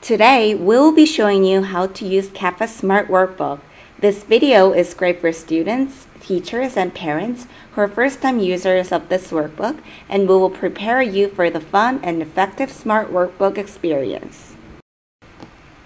Today, we'll be showing you how to use CAFA Smart Workbook. This video is great for students, teachers, and parents who are first-time users of this workbook, and we will prepare you for the fun and effective Smart Workbook experience.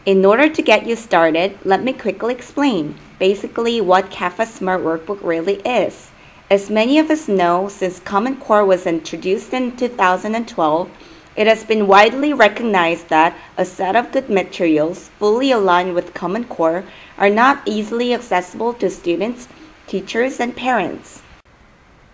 In order to get you started, let me quickly explain basically what CAFA Smart Workbook really is. As many of us know, since Common Core was introduced in 2012, it has been widely recognized that a set of good materials fully aligned with Common Core are not easily accessible to students, teachers, and parents.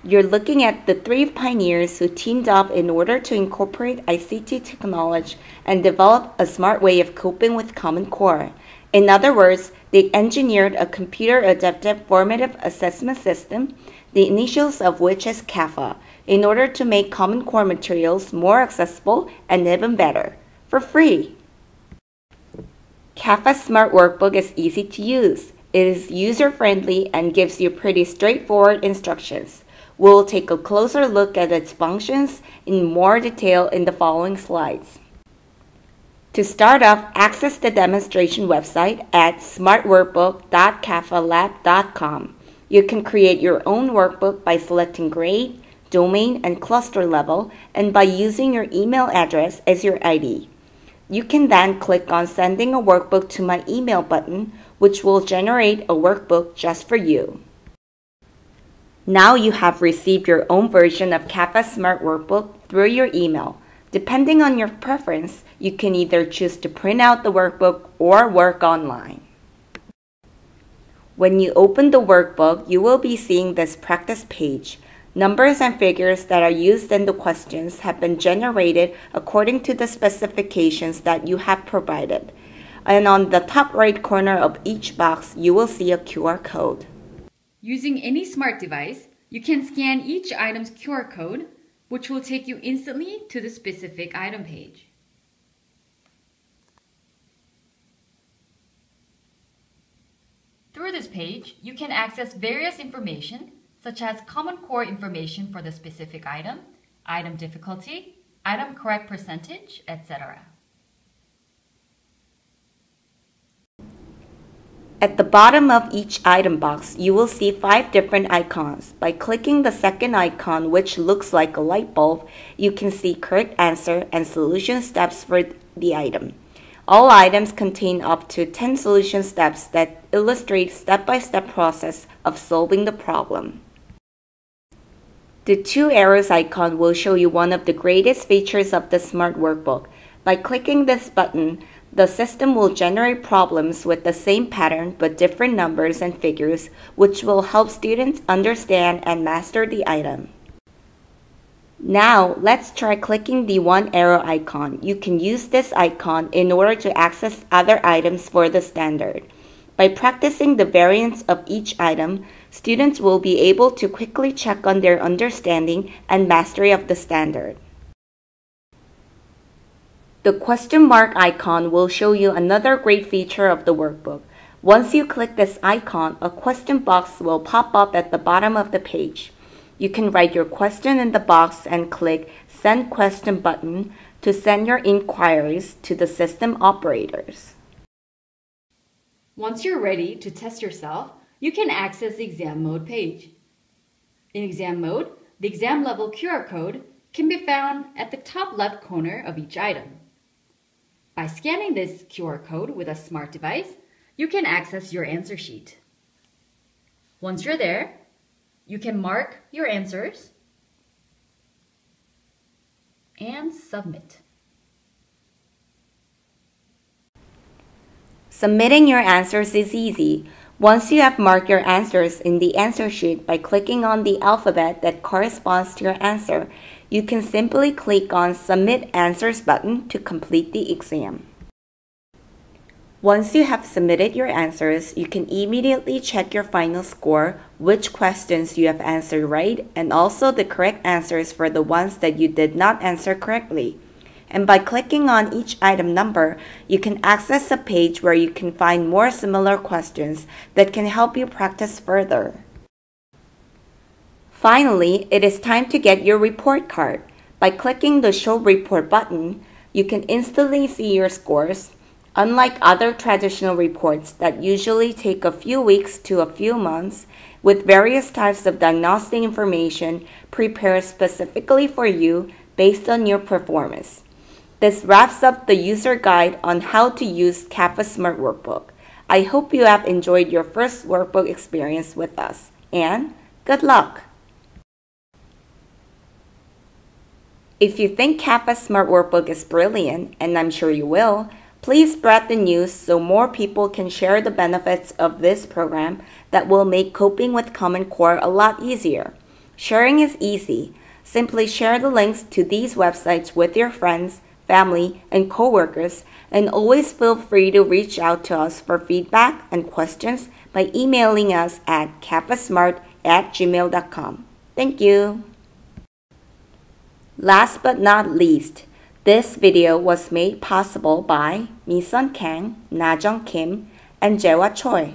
You're looking at the three pioneers who teamed up in order to incorporate ICT technology and develop a smart way of coping with Common Core. In other words, they engineered a computer-adaptive formative assessment system, the initials of which is CAFA, in order to make Common Core materials more accessible and even better, for free. CAFA Smart Workbook is easy to use. It is user-friendly and gives you pretty straightforward instructions. We'll take a closer look at its functions in more detail in the following slides. To start off, access the demonstration website at smartworkbook.cafalab.com. You can create your own workbook by selecting grade, domain, and cluster level, and by using your email address as your ID. You can then click on Sending a Workbook to My Email button, which will generate a workbook just for you. Now you have received your own version of CAFA Smart Workbook through your email. Depending on your preference, you can either choose to print out the workbook or work online. When you open the workbook, you will be seeing this practice page. Numbers and figures that are used in the questions have been generated according to the specifications that you have provided. And on the top right corner of each box, you will see a QR code. Using any smart device, you can scan each item's QR code, which will take you instantly to the specific item page. Through this page, you can access various information such as Common Core information for the specific item difficulty, item correct percentage, etc. At the bottom of each item box, you will see 5 different icons. By clicking the second icon, which looks like a light bulb, you can see correct answer and solution steps for the item. All items contain up to 10 solution steps that illustrate step-by-step process of solving the problem. The 2 arrows icon will show you one of the greatest features of the Smart Workbook. By clicking this button, the system will generate problems with the same pattern but different numbers and figures, which will help students understand and master the item. Now, let's try clicking the 1 arrow icon. You can use this icon in order to access other items for the standard. By practicing the variants of each item, students will be able to quickly check on their understanding and mastery of the standard. The question mark icon will show you another great feature of the workbook. Once you click this icon, a question box will pop up at the bottom of the page. You can write your question in the box and click Send Question button to send your inquiries to the system operators. Once you're ready to test yourself, you can access the exam mode page. In exam mode, the exam level QR code can be found at the top left corner of each item. By scanning this QR code with a smart device, you can access your answer sheet. Once you're there, you can mark your answers and submit. Submitting your answers is easy. Once you have marked your answers in the answer sheet by clicking on the alphabet that corresponds to your answer, you can simply click on Submit Answers button to complete the exam. Once you have submitted your answers, you can immediately check your final score, which questions you have answered right, and also the correct answers for the ones that you did not answer correctly. And by clicking on each item number, you can access a page where you can find more similar questions that can help you practice further. Finally, it is time to get your report card. By clicking the Show Report button, you can instantly see your scores, Unlike other traditional reports that usually take a few weeks to a few months, with various types of diagnostic information prepared specifically for you based on your performance. This wraps up the user guide on how to use CAFA Smart Workbook. I hope you have enjoyed your first workbook experience with us, and good luck! If you think CAFA Smart Workbook is brilliant, and I'm sure you will, please spread the news so more people can share the benefits of this program that will make coping with Common Core a lot easier. Sharing is easy. Simply share the links to these websites with your friends, family, and coworkers, and always feel free to reach out to us for feedback and questions by emailing us at cafasmart@gmail.com. Thank you! Last but not least, this video was made possible by Mi-sun Kang, Na-jung Kim, and Jae-wa Choi.